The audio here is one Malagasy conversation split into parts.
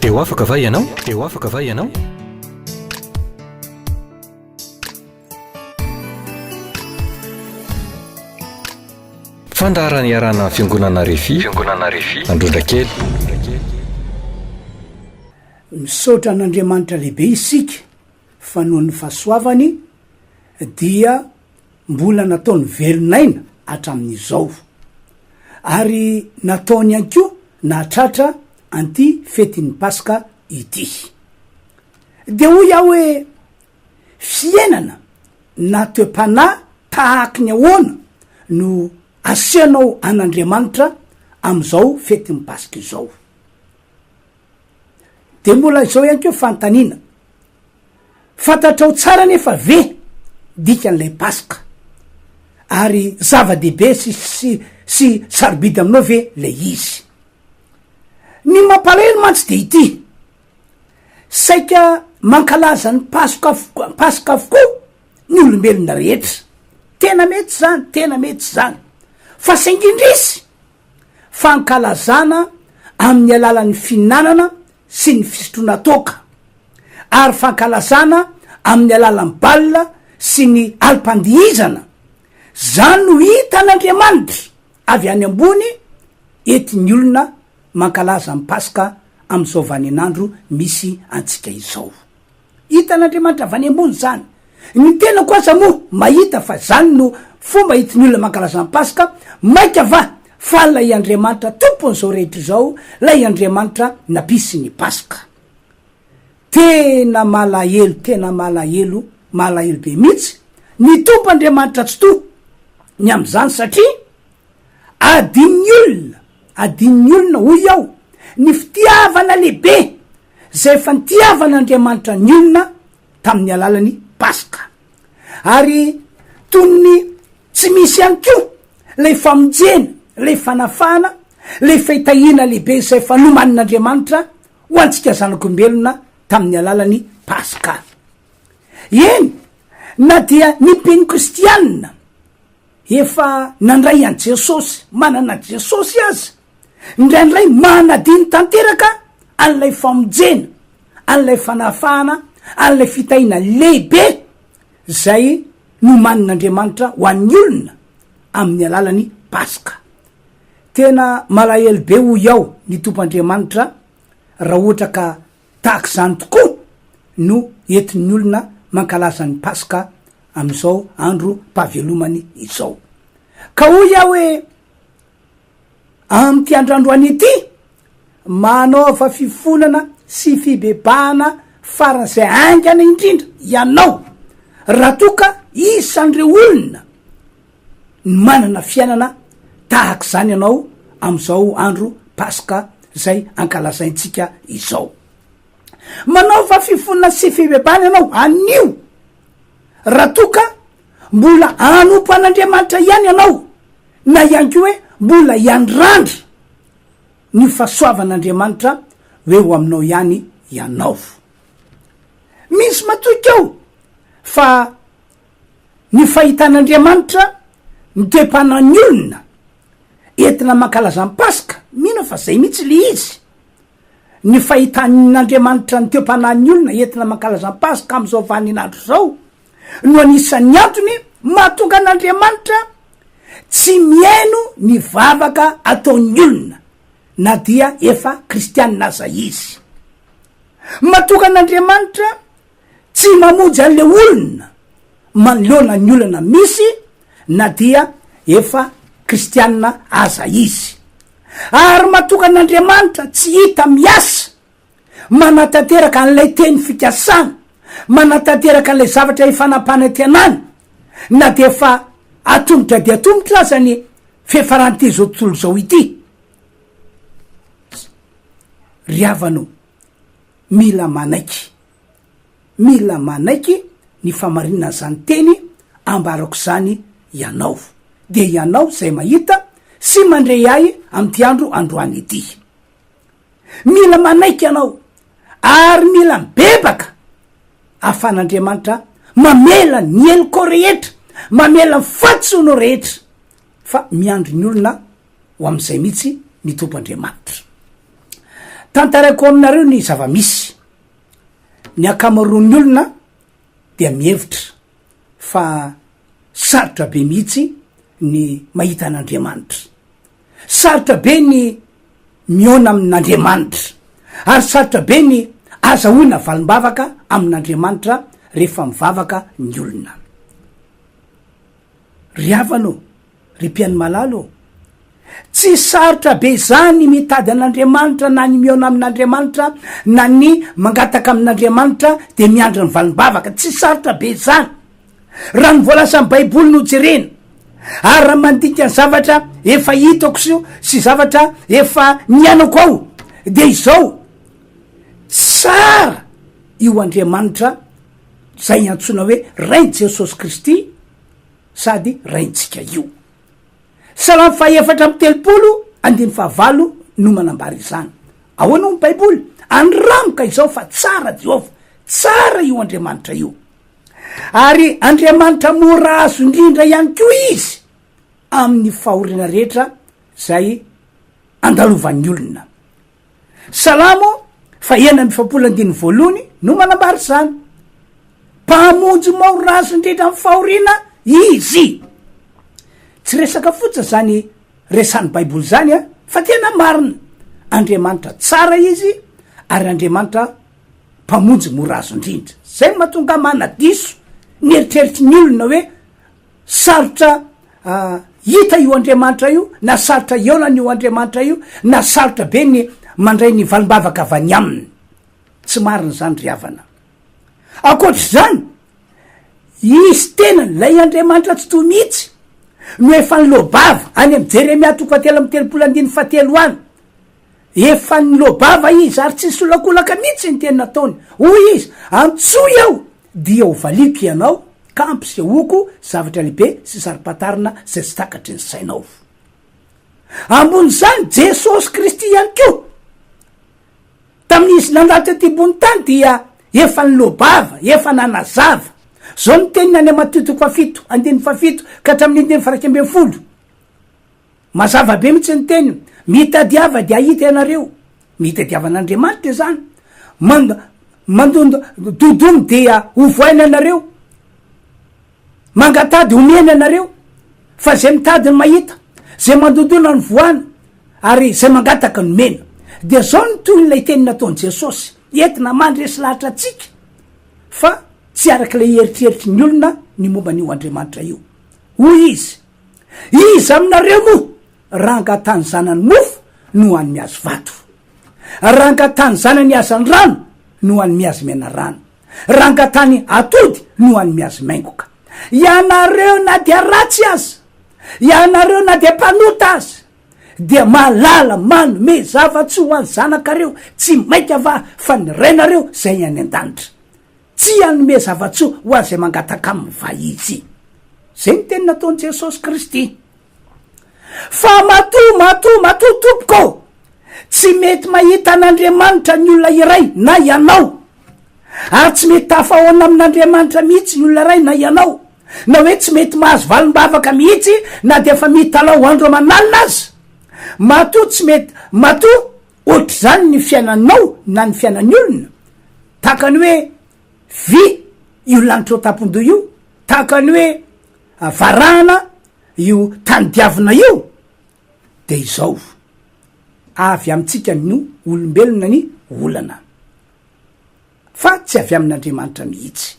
Eo afaka va ianao? Eo afaka va ianao? Fandarany iarana fiangonana RHEFI Androndrakely. Misaotra an'Andriamanitra lehibe isika fa noho ny fahasoavany dia mbola nataony velonaina hatramin'izao ary nataony ihany koa nahatratra anty fetin'ny Paska ity. De hoy aho hoe fiainana na toe-panahy tahaka ny ahoana no asianao an'Andriamanitra am'izao fetin'ny Paska izao. De mbola izao ihany koa fantaniana fantatrao tsara nefa ve dikan'ilay Paska ary zava-dehibe sy sarobidy aminao ve lay izy. Ny mampalahelo mantsy de ity saika mankalaza ny Paska avokoa ny olombelona rehetra. Tena mety zany fa saingindrisy fankalazana amin'ny alalan'ny finanana sy ny fisotroana toka ary fankalazana amin'ny alalan'ny balina sy ny alim-pandihizana. Zany no hita an'Andriamanitra avy any ambony ety-ny olona mankalaza ny Paska am'izao vaninandro misy antsika izao. Hita an'Andriamanitra avy any ambony zany. Ny tena koasa moa mahita fa zany no fomba hiti-ny olona mankalaza ny Paska. Maika va fa lay Andriamanitra tompon'izao rehetra izao, lay Andriamanitra napisy ny Paska. Tena malahelo be mihitsy ny tompo Andriamanitra tsy to ny am'izany satria adin'ny olona hoy aho ny fitiavana lehibe zay efa nitiavan'Andriamanitra ny olona tamin'ny alalany Paska. Ary tony tsy misy ihany koa lay famonjena, lay fanafahana, lay Fitahiana lehibe zay efa nomanin'Andriamanitra ho antsika zanak'olombelona tamin'ny alalany Paska. Eny na dia ny Pentekostianina efa nandray an Jesosy, manana Jesosy azy, ndraindray manadiny tanteraka an'lay famonjena, an'lay fanafahana, an'lay Fitahiana lehibe zay nomanin'Andriamanitra ho an'ny olona amin'ny alalany Paska. Tena malahelo be hoy aho ny tompoandriamanitra raha ohatra ka tahaka zany tokoa no entin'ny olona mankalaza ny Paska am'izao andro mpavelomany izao. Ka hoy aho hoe am'ty androandroany ity manaova fifonana sy fibebahana faran'izay aingana indrindra ianao raha toka isan'ireo olona manana fiainana tahaka zany ianao am'izao andro Paska zay ankalazaintsika izao. Manaova fifonana sy fibebahana ianao anio raha toka mbola anompo an'Andriamanitra ihany ianao, na ihany koa hoe mbola iandrandra ny fahasoavan'Andriamanitra hoe ho aminao ihany ianao. Misy matoky ao fa ny fahitan'Andriamanitra ny toe-panan'ny olona entina mankalaza ny Paska, mino fa zay mihitsy le izy. Ny fahitan'Andriamanitra ny toe-panan'ny olona entina mankalaza ny Paska am'izao vaninandro zao no anisan'ny antony mahatonga an'Andriamanitra tsy miaino ny vavaka ataon'ny olona na dia efa kristianina aza izy. Mahatonga an'Andriamanitra tsy mamonjy an'le olona manoloana ny olana misy na dia efa kristianina aza izy. Ary mahatonga an'Andriamanitra tsy hita miasa manatanteraka an'ilay teny fikasana, manatanteraka an'ilay zavatra ifanam-panantenana na de efa atombotra de atombotra aza ny fiafaranyty zao tontolo zao ity. Ry havanao, mila manaiky ny famarinana zany teny ambarako zany ianao. De ianao zay mahita sy mandray ahy am'ty androany ity. Mila manaiky ianao ary mila mibebaka afan'Andriamanitra mamela ny eloko rehetra, mamela ny fatsono rehetra fa miandro ny olona ho am'izay mihitsy ny tompo Andriamanitra. tantaraiko aminareo ny zava-misy ny akamaroan'ny olona dia mihevitra fa sarotra be mihitsy ny mahita an'Andriamanitra, sarotra be ny miona amin'Andriamanitra, ary sarotra be ny azahoana valim-bavaka amin'Andriamanitra rehefa mivavaka ny olona. Ry havanao, ry mpiany malalo, tsy sarotra be zany mitady an'Andriamanitra na ny miona amin'Andriamanitra na ny mangataka amin'Andriamanitra de miandry ny valim-bavaka, tsy sarotra be zany. Raha ny voalasa amin'ny baiboly no jerena, ary raha mandika ny zavatra efa hitako sy zavatra efa nianako ao, de izao tsara io Andriamanitra zay antsoina hoe rain' Jesosy Kristy sady raintsika io. Salamo 4:30 no manambara izany. Ahoana ny baiboly? Andramoka izao fa tsara Jehovah, tsara io Andriamanitra io. Ary Andriamanitra mora azo indrindra ihany koa izy amin'ny fahoriana rehetra zay andalovan'ny olona. Salamo 1:2 no manambara izany. Mpamonjy mora azo indrindra amin'ny fahoriana izy. Tsy resaka fotsiny zany resan'ny baiboly zany fa tena marina. Andriamanitra tsara izy ary Andriamanitra mpamonjy mora azo indrindra. Zay mahatonga manadiso ny eritreritry ny olona hoe sarotra hita io Andriamanitra io, na sarotra eolana io Andriamanitra io, na sarotra be ny mandray ny valim-bavaka avy any aminy. Tsy marina zany ry havana. Akoatr'izany, izy tena lay Andriamanitra tsy toy mihitsy no efa nilobava any amin'ny Jeremia 3:7 any. Efa nilobava izy ary tsy solakolaka mihitsy ny tena nataony. Hoy izy, antsoy aho dia ho valiko ianao, kampy sy oko zavatra lehibe sy zari-patarina zay tsy takatry ny sainao. Ambony zany Jesosy Kristy ihany koa, tamin'izy nandalatra ty ambony tany dia efa nilobava, efa nanazava. Zao ny teniny any Matito 7:7 ka hatramin'ny 1:10. Mazava be mihitsy ny teniny. Mitadiava dia ahita ianareo. Mitadiava an'Andriamanitra zany. Dodomy dia hovoaina anareo. Mangatady homena anareo. Fa zay mitady ny mahita, zay mandodona ny voana, ary zay mangataka ny mena. Dia zao ny toy ilay teny nataony Jesosy, entina mandresy lahatra atsika fa tsy arak'ilay eritreritry ny olona ny momba n'io Andriamanitra io. Hoy izy aminareo moa rangatany zanany mofo no any miazy vato, rangatany zanany azany rano no any miazy mena rano, rangatany atody no any miazy maingoka. Ianareo na dia ratsy azy, ianareo na dia mpanota azy, dia malala manome zava-tsy ho any zanakareo, tsy maika va fa ny rainareo zay any an-danitra, tsy anome zava-tsy ho azy zay mangataka amin'ny vahizy. Zay ny teny nataony Jesosy Kristy. Fa mato tompoko, tsy mety mahita an'Andriamanitra ny olona iray na ianao, ary tsy mety tafahoana amin'Andriamanitra mihitsy ny olona iray na ianao, na hoe tsy mety mahazo valim-bavaka mihitsy na dia fa mitalao andro manalina azy. Mato tsy mety, mato ohatry zany ny fiainanao na ny fiainan'ny olona, tahaka ny hoe vy io lanitra ao tampon-doha io, tahaka ny hoe varahana io tany diavina io. De izao avy amintsika no olombelona ny olana, fa tsy avy amin'Andriamanitra mihitsy.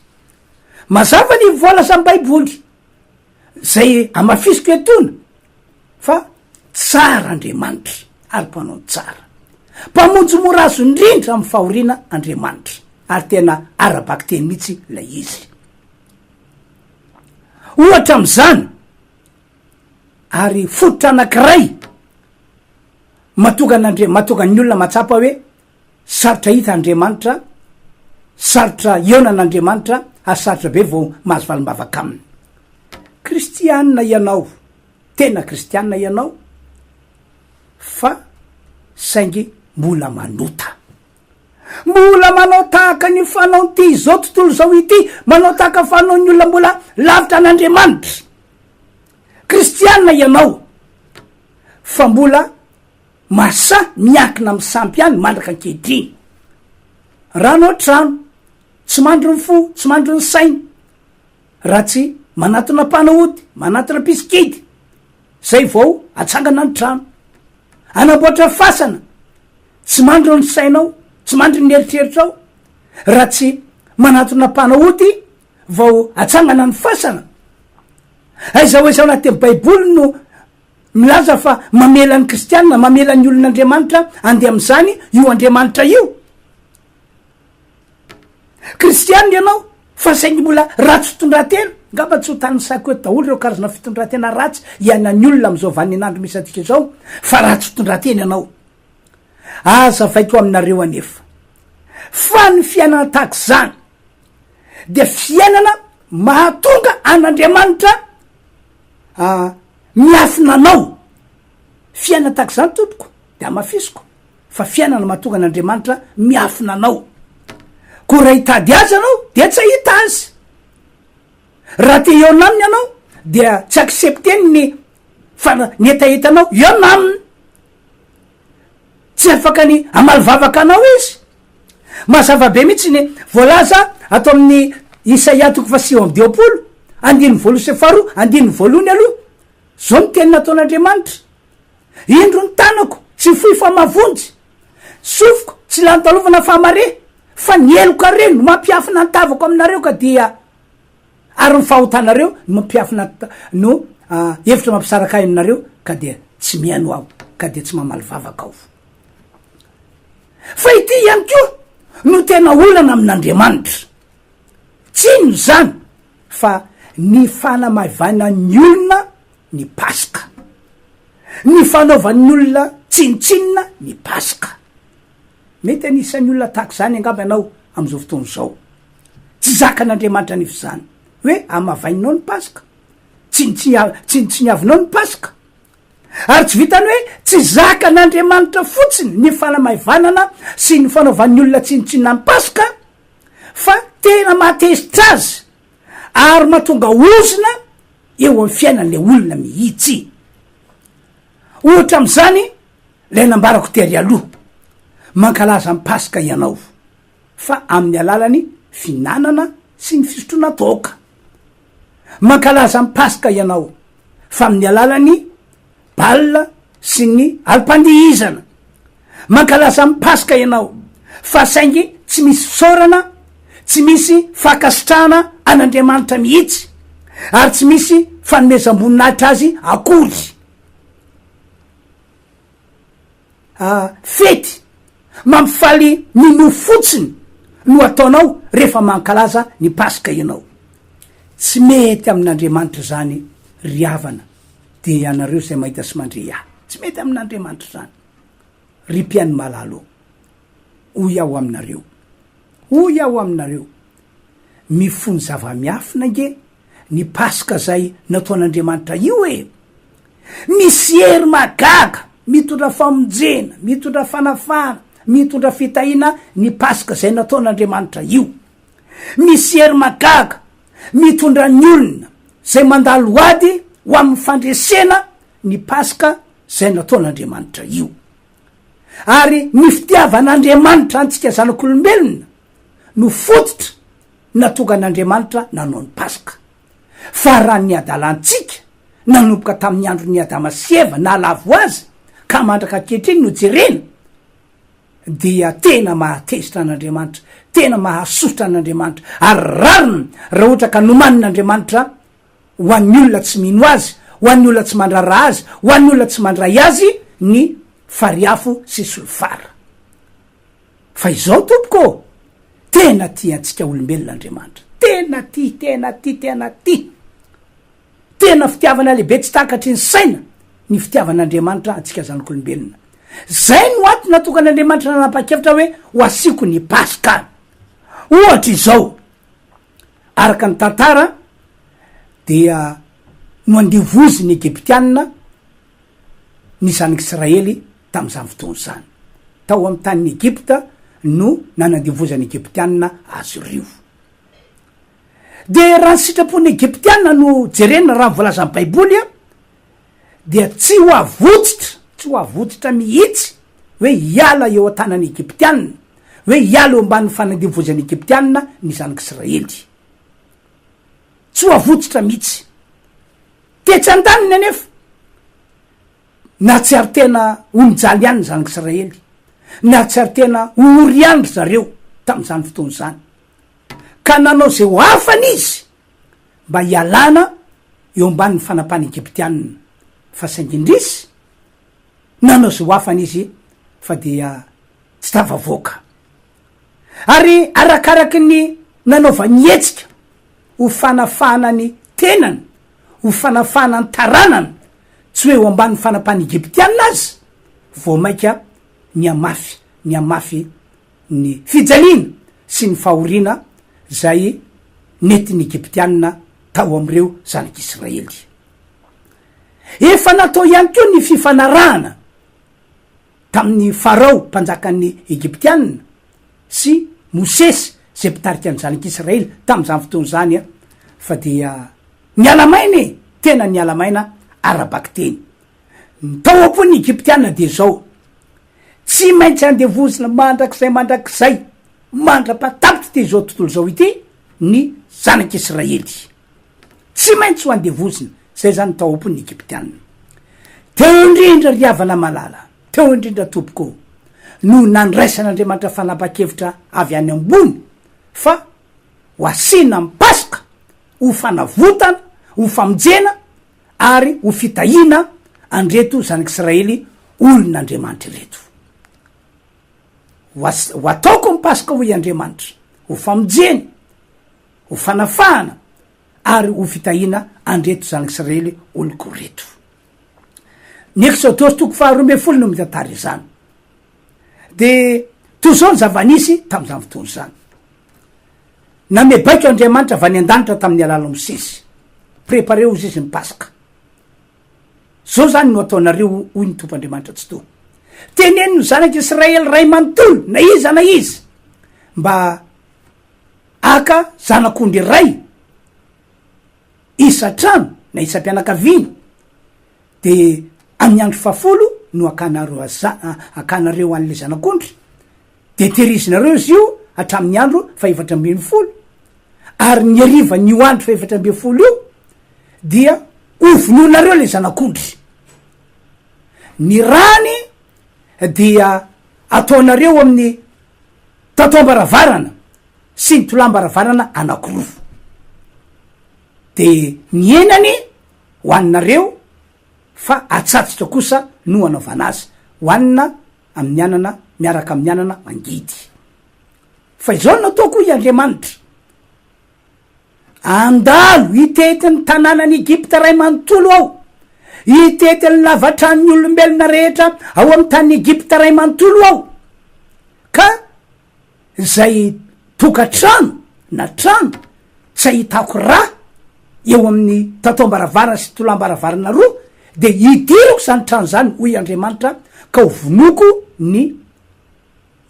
Mazava ny voalasa amin'ny baiboly zay amafisiko etona fa tsara Andriamanitra ary mpanao tsara, mpamonjy mora azo indrindra amin'ny fahoriana Andriamanitra, ary tena arabaky teny mihitsy lay izy. Ohatra am'izany, ary fototra anankiray mahatonga ny olona matsapa hoe sarotra hita Andriamanitra, sarotra eona an'Andriamanitra, ary sarotra be vao mahazo valim-bavaka aminy. Kristianina ianao, tena kristianina ianao, fa saingy mbola manota, mbola manao tahaka ny fanao ty zao tontolo zao ity, manao tahaka fanao ny olona mbola lavitra an'Andriamanitra. Kristianina ianao, fa mbola masa miakina amy sampy any mandraka ankehitriny. Rano trano tsy mandro ny fo, tsy mandro ny sainy, raha tsy manatona mpanaody, manatona piskidy, zay vao atsangana ny trano. Anamboatra fasana tsy mandro ny sainao, tsy mandro ny eritreritrao, raha tsy manatona mpanaody vao atsangana ny fasana. Aiza oeza ao anatin'ny baiboly no milaza fa mamela ny kristianina, mamela ny olon'Andriamanitra andeha am'izany io Andriamanitra io. Kristianina ianao fa saingy mbola ratsy fitondratena, ngamba tsy ho tany saiko eto daholo reo karazana fitondratena ratsy ianany olona am'izao vaninandro misy atika zao, fa ratsy fitondratena ianao. Aza vaiko aminareo anefa fa ny fiainana tahaka zany de fiainana mahatonga an'Andriamanitra miafinanao. Fiainana tahaka zany tompoko de amafisiko fa fiainana mahatonga an'Andriamanitra miafinanao. Ko raha hitady azy anao de tsy hita azy. Raha te eo aminy anao dia tsy accepteny ny etaetanao eo aminy, tsy afaka ny amalivavaka anao izy. Mazava be mihitsy ny voalaza atao amin'ny Isaia 9:2, 2:1, 2:1 zao ny teny nataon'Andriamanitra: indro ny tanako tsy foy fa mavonjy, sofiko tsy lantalovana fa mare, fa ny eloka reny no mampiafina ny tavako aminareo ka dia ary ny fahotanareo no mampiafina no hevitra mampisaraka ahy aminareo ka dia tsy miaino aho, ka dia tsy mamaly vavaka aho. Fa ity ihany koa no tena olana amin'Andriamanitra. Tsy ino zany fa ny fanamavana ny olona ny Paska, ny fanaovan'ny olona tsinitsinina ny Paska. Mety anisan'ny olona tahaka zany angamba ianao am'izao fotoana zao. Tsy zakan'Andriamanitra nify zany hoe amavainao ny Paska, tsinitsiniavinao ny Paska. Ary tsy vitany hoe tsy zakan'Andriamanitra fotsiny ny fanamavanana sy ny fanaovan'ny olona tsinitsinina ny Paska, fa tena mahatezitra azy ary mahatonga ozina eo amin'ny fiainan'le olona mihitsy. Ohatra am'izany lay nambarako tery aloha, mankalaza ny Paska ianao fa amin'ny alalany finanana sy ny fisotroana toka. Mankalaza ny Paska ianao fa amin'ny alalany balina sy ny alipandihizana. Mankalaza ny Paska ianao fa saingy tsy misy sorana, tsy misy fakasitrahana an'Andriamanitra mihitsy, ary tsy misy fanomezam-boninahitra azy akory. Fety mampifaly ny mofo fotsiny no ataonao rehefa mankalaza ny Paska ianao. Tsy mety amin'Andriamanitra zany ry havana, de ianareo zay mahita sy mandre ahy, tsy mety amin'Andriamanitra zany. Ry mpiaino malalo, hoy aho aminareo, hoy aho aminareo, mifony zava-miafina nge ny Paska zay nataon'Andriamanitra io e. Misy hery magaga mitondra famonjena, mitondra fanafahana, mitondra fitahiana ny Paska zay nataon'Andriamanitra io. Misy hery magaga mitondra ny olona zay mandalo ady ho amin'ny fandresena ny Paska zay nataon'Andriamanitra io. Ary ny fitiavan'Andriamanitra antsika zanak'olombelona no fototra natonga an'Andriamanitra nanao ny Paska. Fa raha ny adalantsika nanomboka tamin'ny andro ny Adama sy Eva na lavo azy ka mandraka ankehitriny no jerena, dia tena mahatezitra an'Andriamanitra, tena mahasotra an'Andriamanitra, ary rariny raha ohatra ka nomanin'Andriamanitra ho an'ny olona tsy mino azy, ho an'ny olona tsy mandrara azy, ho an'ny olona tsy mandray azy ny fariafo sy solofara. Fa izao tompoko, tena tia antsika olombelon'Andriamanitra, tena tia, tena fitiavana lehibe tsy takatry ny saina ny fitiavan'Andriamanitra antsika zanak'olombelona. Zay no ato natonga an'Andriamanitra nanapa-kevitra hoe ho asiko ny Paska. Ohatra izao, araka ny tantara dia no andivozy ny Egyptianina ny zanak'Israely tam'izany fotoana zany. Tao amin'ny tanin'ny Egypta no nanandivozany Egyptianina azy rio. De raha ny sitrapon'ny Egyptianina no jerena raha voalazan'ny Baiboly dia tsy ho avotsitra, tsy ho avotsitra mihitsy hoe hiala eo an-tanany Egyptianina, hoe hiala eo ambany fanandevozany Egyptianina ny zanak'Israely. Tsy ho avotsitra mihitsy. Tetsan-daniny anefa na tsy ary tena onijaly ihany zanak'Israely, na tsy ary tena ory ihany zareo tamin'izany fotoana zany, ka nanao zay ho afany izy mba hialana eo amban'ny fanapahana Egyptianina. Fa saingindrisy nanao zay ho afany izy fa dia tsy tavavoaka. Ary arakaraky ny nanaova nyetsika ho fanafahana ny tenany, ho fanafahana ny taranany, tsy hoe ho amban'ny fanapahana Egyptianina azy, vo maika ny amafy ny fijaliana sy ny fahoriana zay nentin'ny Egyptianina tao am'ireo zanak'Israely. Efa natao ihany koa ny fifanarahana tamin'ny Farao mpanjakan'ny Egyptianina sy Mosesy zay mpitarika ny zanak'Israely tamin'izany fotoana zany a, fa dia nialamaina tena nialamaina arabaky teny. Tao apo ny Egyptianina de zao, tsy maintsy andevozina mandrakizay mandra-patapitra ty zao tontolo zao ity ny zanak'Israely. Tsy maintsy ho andevozina, zay zany tao apo ny Egyptianina. Teo indrindra riavana malala, teo indrindra tompoko no nandraisan'Andriamanitra fanapa-kevitra avy any ambony fa ho asina amin'ny Paska, ho fanavotana, ho famonjena ary ho fitahiana andreto zanak'Israely olon'Andriamanitra reto. Ho ataoko amin'ny Paska ho Andriamanitra, ho famonjena, ho fanafahana ary ho fitahiana andreto zanak'Israely oloko reto. Ny Exodosy 12 no mitantara izany. De toy zao ny zava-nisy tamin'izany fotoana zany. Namebaiko Andriamanitra avy any an-danitra tamin'ny alala Mosesy, prépareo izy ny Paska. Zao zany no ataonareo hoy ny Tompoandriamanitra tsy to. Teneny ny zanak'Israely ray manontolo na izy mba aka zanak'ondry ray isa-trano na isa-pianakaviana, de amin'ny andro 10 no akanareo an'le zanak'ondry, de terizinareo izy io hatramin'ny andro 410, ary ny hariva ny andro 410 io dia ovononareo le zanak'ondry. Ny rany dia ataonareo amin'ny tatom-baravarana sy ny tolam-baravarana anakiroa, de ny enany hoaninareo fa atsatsika kosa no anaovana azy, hoanina amin'ny anana miaraka amin'ny anana mangidy. Fa izao nataoko i Andriamanitra, andalo hitety ny tanànany Egypta ray manontolo ao, hitety ny lavatrany olombelona rehetra ao amin'ny tany Egypta ray manontolo ao, ka zay tokatrano na trano tsy ahitako raha eo amin'ny tatom-baravarana sy tolam-baravarana roa, de hidiriko zany trano zany hoy Andriamanitra, ka ho vonoko ny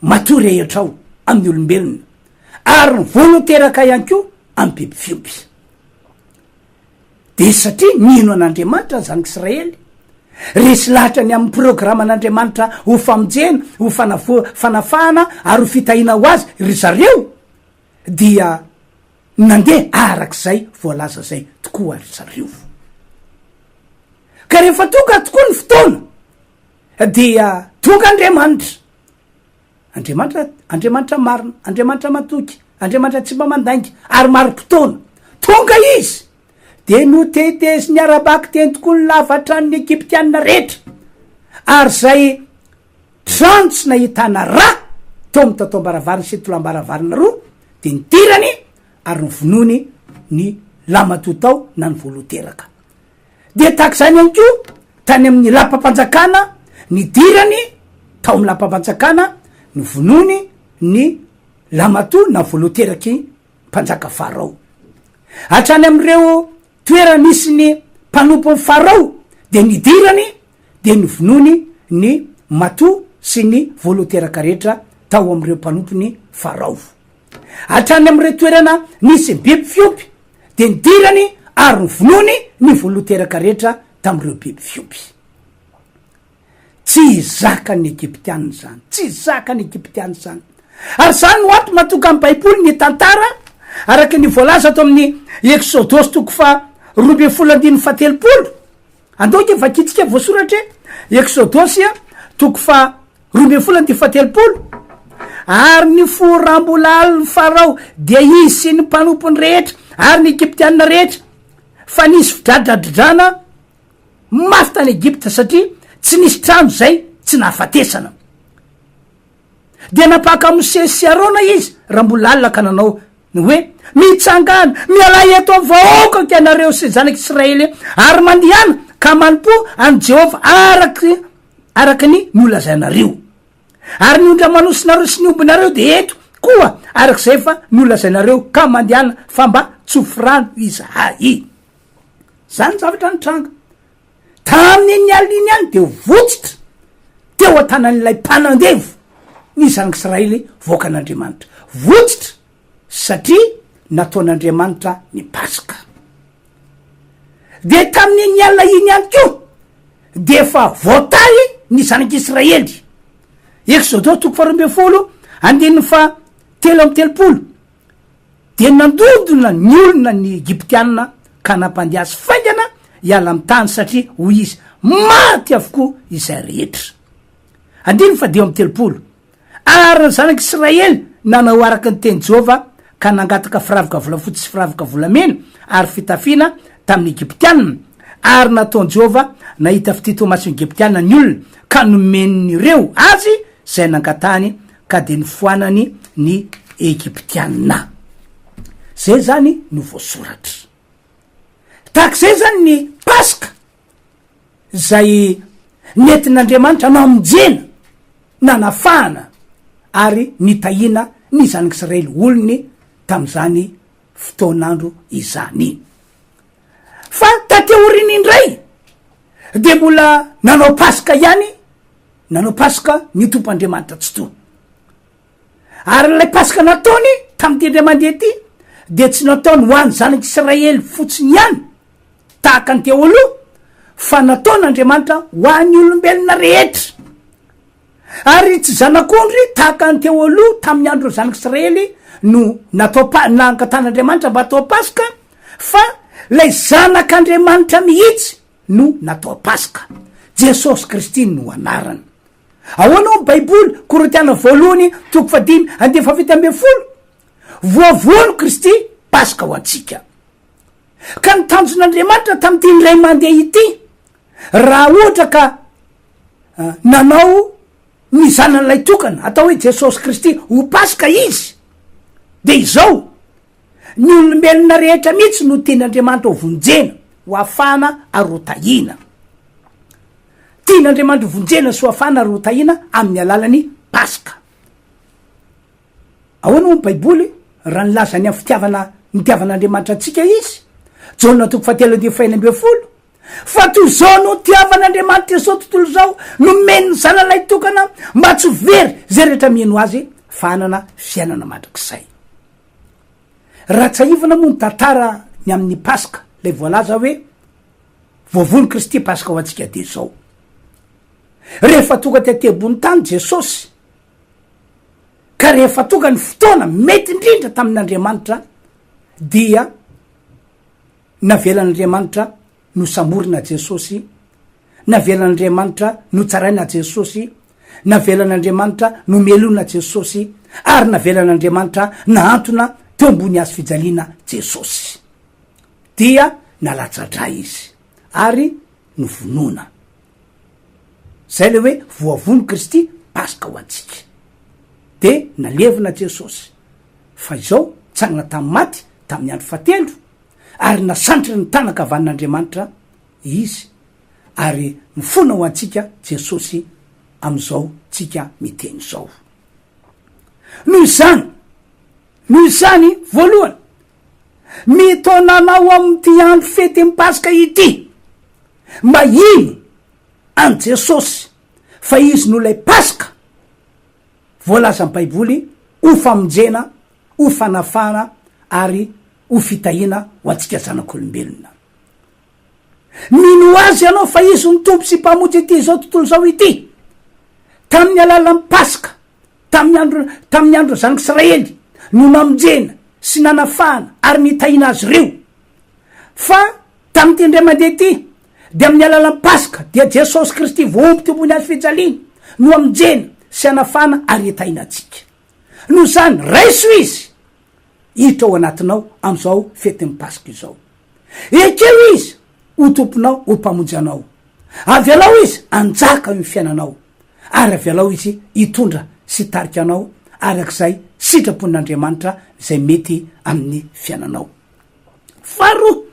matory rehetra ao amin'ny olombelona, ary ny vono teraka ihany koa amin'ny biby fiompy. De satria nino an'Andriamanitra zanak'Israely, resy lahatra ny amin'ny programan'Andriamanitra ho famonjena, ho fanafahana ary ho fitahiana ho azy ry zareo, dia nandeha arak'izay voalaza zay tokoa ry zareo. Ka rehefa tonga tokoa ny fotoana dia tonga Andriamanitra marina, Andriamanitra matoky, Andriamanitra tsy mba mandainga ary maro-potoana, tonga izy de no tetezi ny arabaky teny tokoa ny lavatrany Egyptianina rehetra, ary zay trano tsy nahitana raha tao amin'ny tatom-baravarana sy tolam-baravarana roa, de nitirany ary nyvonony ny lamatotao na ny voloteraka. De tak zany ihany koa tany amin'ny lapam-panjakana, nidirany tao amin'ny lapam-panjakana, ny vonony ny lamato na voloteraky mpanjaka Farao. Hatrany am'ireo toera misy ny mpanompo ny Farao, de nidirany de ny vonony ny mato sy ny voloteraka rehetra tao am'ireo mpanompony Farao. Hatrany am'ireo toerana misy biby fiompy, de nidirany ary ny vonony ny voloteraka rehetra tam'ireo biby fiompy. tsy zakany Egyptiana zany, tsy zakany Egyptiana zany. Ary zany no ato matoka amin'ny baiboly ny tantara araky ny voalaza ato amin'ny Exodosy toko fa 12:17 andoky vakitsika voasoratra Exodosy toko fa 12:17 ary ny forambolalo ny farao dia izy sy ny mpanompony rehetra ary ny Egyptiana rehetra fa nisy fidradradradrana mafy tany Egypta satria tsy nisy trano zay tsy nahafatesana. Dia napaka Mose sy Arona izy raha mbola alina ka nanao ny hoe mitsangana mialay eto amin'ny vahoaka ka ianareo sy zanaky Israely ary mandihana ka manompo any Jehova araky ny nolazainareo ary ny ondra manosinareo sy ny ombinareo de eto koa arak'izay fa nolazainareo ka mandihana fa mba tsofirano izahay. Zany zavatra nitranga tamin'ny aliny any de votsitra teo an-tanan'ilay mpanandevo ny zanak'Israely voaka an'Andriamanitra, votsitra satria nataon'Andriamanitra ny Paska. De tamin'ny alina iny any ko de fa voatay ny zanak'Israely. Exodosy toko fa 12:3 de nandodona ny olona ny Egyptiana ka nampandiasy faingana hiala amin'ny tany satria hoy izy maty avokoa izay rehetra. 13 ary ny zanak'Israely nanao araky ny teny Jehova ka nangataka firavaka volafotsy sy firavaka volamena ary fitafiana tamin'ny Egyptiana ary nataony Jehova nahita fititomasony Egyptiana ny olona ka nomen'ireo azy zay nangatany ka de nifoanany ny Egyptiana. Zay zany no voasoratra. Tak'izay zany ny Paska zay nentin'Andriamanitra namonjena nanafahana ary nitahina ny zanak'Israely olony tam'izany fotoanandro izany. Fa tateoriny indray de mbola nanao Paska ihany, nanao Paska ny tompoandriamanitra tsy to. Ary lay Paska nataony tamin'ity indray mandeha ty de tsy nataony ho an'ny zanak'Israely fotsiny ihany tahaka ny teo aloha fa nataon'Andriamanitra ho an'ny olombelona rehetra. Ary tsy zanak'ondry tahaka ny teo aloha tamin'ny andro zanak'Israely no natao nangatan'Andriamanitra mba atao Paska, fa lay zanak'Andriamanitra mihitsy no natao Paska. Jesosy Kristy no anarany. Ahoana ny baiboly Korintiana 1:5-7 voavoano Kristy Paska ho antsika. Ka nitanjon'Andriamanitra tamin'ity indray mandeha ity raha ohatra ka nanao ny zanan'ilay tokana atao hoe Jesosy Kristy ho Paska izy, de izao ny olombelona rehetra mihitsy no tian'Andriamanitra ho vonjena ho afana ary ho tahina. Tian'Andriamanitra ho vonjena sy ho afana ary ho tahina amin'ny alalany Paska. Ahoana ny baiboly raha nilazany amin'ny fitiavana nitiavan'Andriamanitra antsika izy Jona 3:1 fa toy zao no tiavan'Andriamanitra zao tontolo zao no meniny zanan'ilay tokana mba tsy very zay rehetra mieno azy fa hanana fiainana mandrakizay. Raha tsaivana moa ny tantara ny amin'ny Paska lay voalaza hoe voavony Kristy Paska ho antsika de zao. Rehefa tonga tetebony tany Jesosy ka rehefa tonga ny fotoana mety indrindra tamin'Andriamanitra dia navelan'Andriamanitra no samorina Jesosy, navelan'Andriamanitra no tsaraina Jesosy, navelan'Andriamanitra no melona Jesosy ary navelan'Andriamanitra na antona teo ambony azy fijaliana Jesosy. Dia nalatsadra izy ary no vonona. Zay le hoe voavono Kristy Paska ho antsika. De nalevina Jesosy. Fa izao tsangana tamin'ny maty tamin'ny andro fatelo ary nasantry ny tanaka avan'Andriamanitra izy ary mifona ho antsika Jesosy am'izao tsika miteny zao. Noho izany voalohany mitonanao amin'ity andro fety ny Paska ity mba ino any Jesosy fa izy no lay Paska voalaza ny baiboly ho famonjena, ho fanafahana ary ho fitahiana ho antsika zanak'olombelona. Mino azy ianao fa izy ny tompo sy mpamonjy ity zao tontolo zao ity tamin'ny alalan'ny paska tamin'ny andro zanak'Israely no namonjena sy nanafahana ary nitahina azy reo. Fa tamin'ny ty ndray mandeha ty de amin'ny alalan'ny paska dia Jesosy Kristy voomby tombony azy fijaliana no amonjena sy anafahana ary itahina atsika. No zany raiso izy hiditra ao anatinao am'izao fetin'ny paska izao. Ekeo izy ho tomponao ho mpamonjy anao, avy alao izy anjaka io fiainanao, ary avy alao izy hitondra sy tarika anao arak'izay sitrapon'Andriamanitra zay mety amin'ny fiainanao. Faharoa,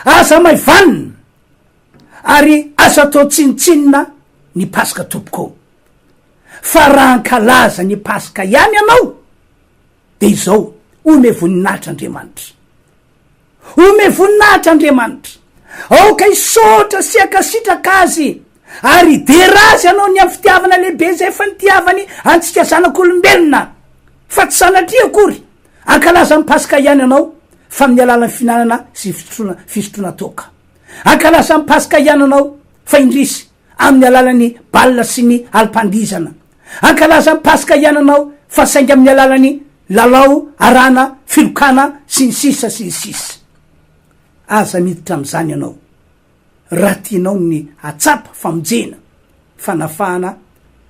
aza maivanina ary aza atao tsinitsinina ny paska tompoko. Fa raha ankalaza ny paska ihany anao de izao ome voninahitra Andriamanitra, ome voninahitra Andriamanitra. Aoka isotra sy akasitraka azy ary derazy anao ny amin'ny fitiavana lehibe zay efa nitiavany antsika zanak'olombelona, fa tsy sanatria akory ankalaza ny paska ihany anao fa amin'ny alalan'ny finanana sy fisotrona toka. Ankalaza ny paska ihany anao fa indrisy amin'ny alalan'ny balina sy ny alim-pandizana. Ankalaza ny paska ihany anao fa saingy amin'ny alalan'ny lalao, arana, filokana sy ny sisa sy ny sisa. Aza miditra am'izany anao raha tianao ny atsapa famonjena fanafahana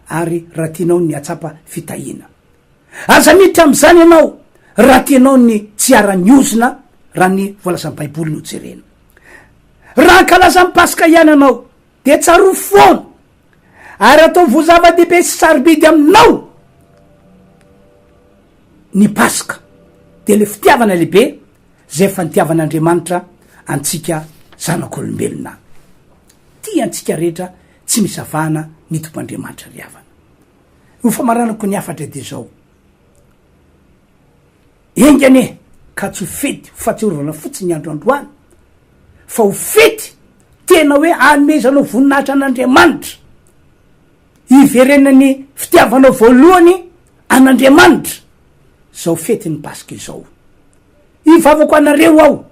ary raha tianao ny atsapa fitahiana. Aza miditra am'izany anao raha tianao ny tsy ara-niozina raha ny voalazan'ny baiboly no jerena. Raha ankalazan'ny paska ihany anao de tsaro foana ary atao vozava-dehibe sy sarobidy aminao ny paska de le fitiavana lehibe zay efa nitiavan'Andriamanitra antsika zanak'olombelona. Ty antsika rehetra tsy misy avahana ny tomp'Andriamanitra ry havana. Io famaranako ny afatra de zao, engane ka tsy ho fety fahatsiarovana fotsiny androandroany, fa ho fety tena hoe anomezanao voninahitra an'Andriamanitra, iverenany fitiavanao voalohany an'Andriamanitra zao fety ny paska izao. Ivavako anareo aho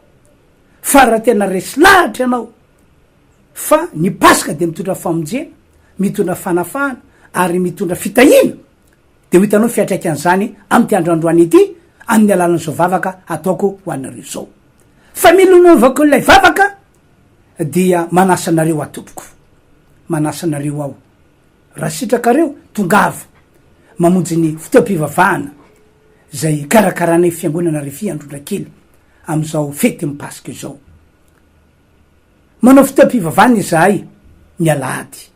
fa raha tena resy lahatra ianao fa ny paska de mitondra famonjena, mitondra fanafahana ary mitondra fitahiana, de ho hitanao fiatraikan'izany amin'ny ty androandroany ity amin'ny alalan'izao vavaka ataoko ho anareo zao. Fa milonovako ilay vavaka dia manasa anareo atompoko, manasa anareo aho raha sitrakareo tongava mamonjy ny fotoam-pivavahana zay karakaranay fiangonana RHEFI Androndrakely am'izao fety my paska izao. Manao fotoam-pivavahana izahay ny Alahady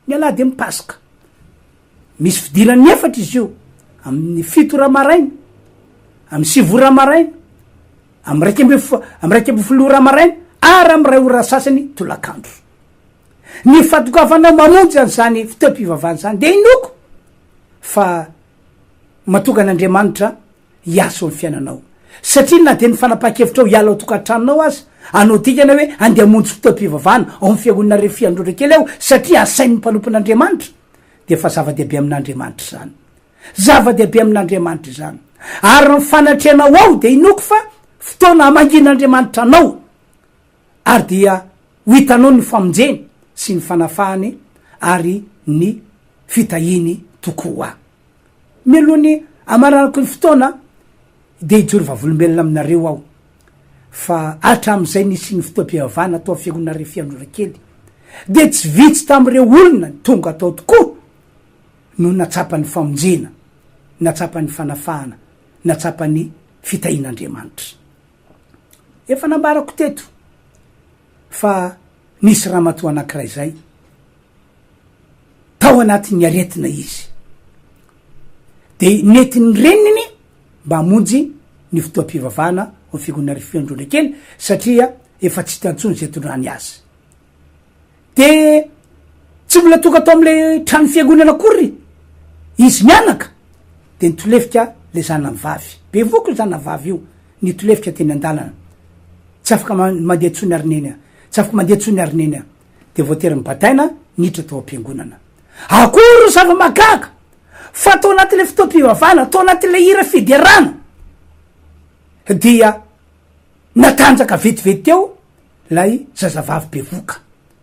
amin'ny paska. Misy fidirany efatra izy io, amin'ny 7 ora maraina, amin'ny 9 ora maraina, amin'ny 1 ora maraina ary amin'ny 2 ora sasany tolakandro. Ny fatokavanao mamonjy an'izany fotoam-pivavahana zany de inoko fa matokan'Andriamanitra hiasa amin'ny fiainanao, satria na de ny fanapaha-kevitra ao hiala ao tokantranonao azy anao dikana hoe andeha hamonjy fotoam-pivavahana ao amin'ny fiangonana RHEFI Androndrakely ao satria asain'ny mpanompon'Andriamanitra, de fa zava-dehibe amin'Andriamanitra zany, zava-dehibe amin'Andriamanitra zany. Ary ny fanatreanao ao de inoko fa fotoana hamangin'Andriamanitra anao, ary dia ho hitanao ny famonjeny sy ny fanafahany ary ny fitahiny tokoa. Milohany amaranako ny fotoana de hijory vavolombelona aminareo aho fa hatram'izay nisy ny fotoam-pivavahana atao fiangonana RHEFI Androndrakely de tsy vitsy tam'ireo olona tonga atao tokoa no natsapany famonjena, natsapany fanafahana, natsapany fitahin'Andriamanitra. Efa nambarako teto fa nisy raha matoa anankiray zay tao anatin'ny aretina izy, de netiny reniny mba hamonjy ny fotoam-pivavahana ao fiangonana RHEFI Androndrakely satria efa tsy tantsony zay tondrany azy. De tsy mbola tonga atao am'le trano fiangonana akory izy mianaka de nitolefika le zanavavy, be voko le zanavavy io, nitolefika teny an-dalana, tsy afaka mandeha tsony arineny, tsy afaka mandeha tsony arineny, de voatery mibataina niditra tao am-piangonana. Akory zava-magaga fa tao anatin'le fotoam-pivavahana, tao anatin'le hira fiderana dia natanjaka vetivety teo lay zazavavy be voka,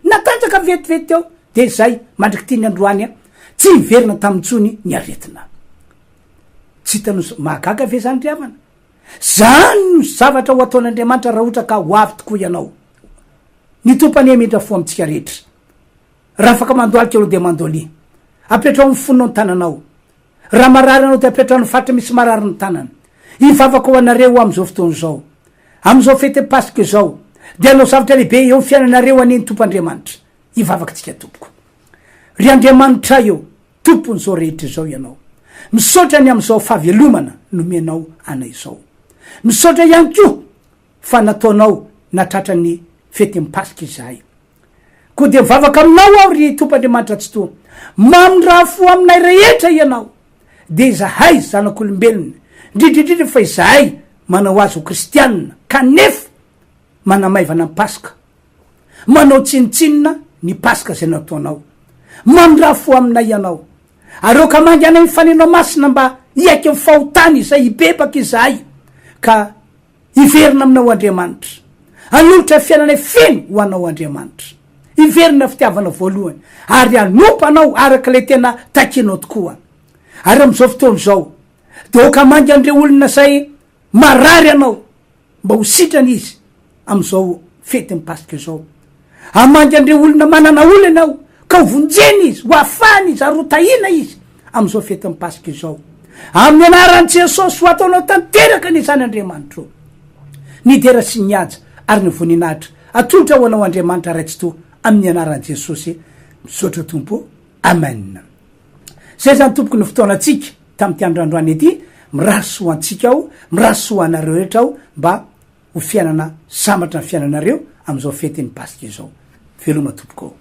natanjaka vetivety teo de zay mandriky tiany androany tsy iverina tamintsony ny aretina. Tsy hitano mahagaga ve zany riavana? Zany no zavatra ho ataon'Andriamanitra raha ohatra ka ho avy tokoa ianao. Ny tompany amindra fo amintsika rehetra. Raha afaka mandoalika aloha de mandoalia. Apetrao amin'ny fonao ny tananao. Raha marary anao de apetrao amin'ny fatra misy marary ny tanana. Ivavaka ho anareo am'izao fotoana zao. Am'izao fety Paska zao. De anao zavatra lehibe eo fiainanareo aneny tomp'Andriamanitra. Ivavaka tsika tompoko. Ry Andriamanitra eo, tompony zao rehetra zao ianao. Misaotra ny am'izao fahavelomana nomenao anay zao. Misaotra ihany koa fa nataonao natratra ny fety Paska izahay. Koa de mivavaka aminao aho ry tomp'Andriamanitra tsy toa. Mamindra fo aminay rehetra ianao. De izahay zanak'olombelona. Ndridridrindry fa izahay manao azy ho kristianina. Kanefa manamaivana ny Paska. Manao tsinitsinina ny Paska zay nataonao. Mamindra fo aminay ianao. Areo ka mangy anay mifanenao masina mba iaky ny fahotany izay ibebaka izahay. Ka iverina aminao Andriamanitra. Anolotra fiainanay feno ho anao Andriamanitra. Iverina fitiavana voalohany. Ary anompa anao araka le tena takinao tokoa. Ary am'izao fotoana zao. De ka mangy andreo olona zay marary anao. Mba ho sitrany izy am'izao fety Paska zao. Amangy andreo olona manana olana anao. Ka ho vonjeny izy, ho afany izy, ary ho tahina izy am'izao fety Paska zao. Amin'ny anaran'i Jesosy ho ataonao tanteraka ny zan'Andriamanitra. Ny dera sy ny haja ary ny voninahitra atolotra ho anao Andriamanitra raitsy to amin'ny anaran'i Jesosy. Misaotra tompo. Amen. Zay zany tompoko ny fotoana antsika tamin'ity androandroany ity. Miraso ho antsika aho, miraso ho anareo rehetra aho mba ho fiainana sambatra ny fiainanareo am'izao fety ny Paska zao. Veloma tompoko.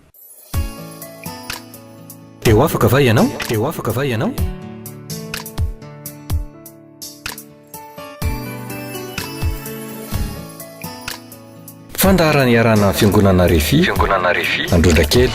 Eo afaka va ianao? Eo afaka va ianao? Fandaharany iarana fiangonana RHEFI Androndrakely.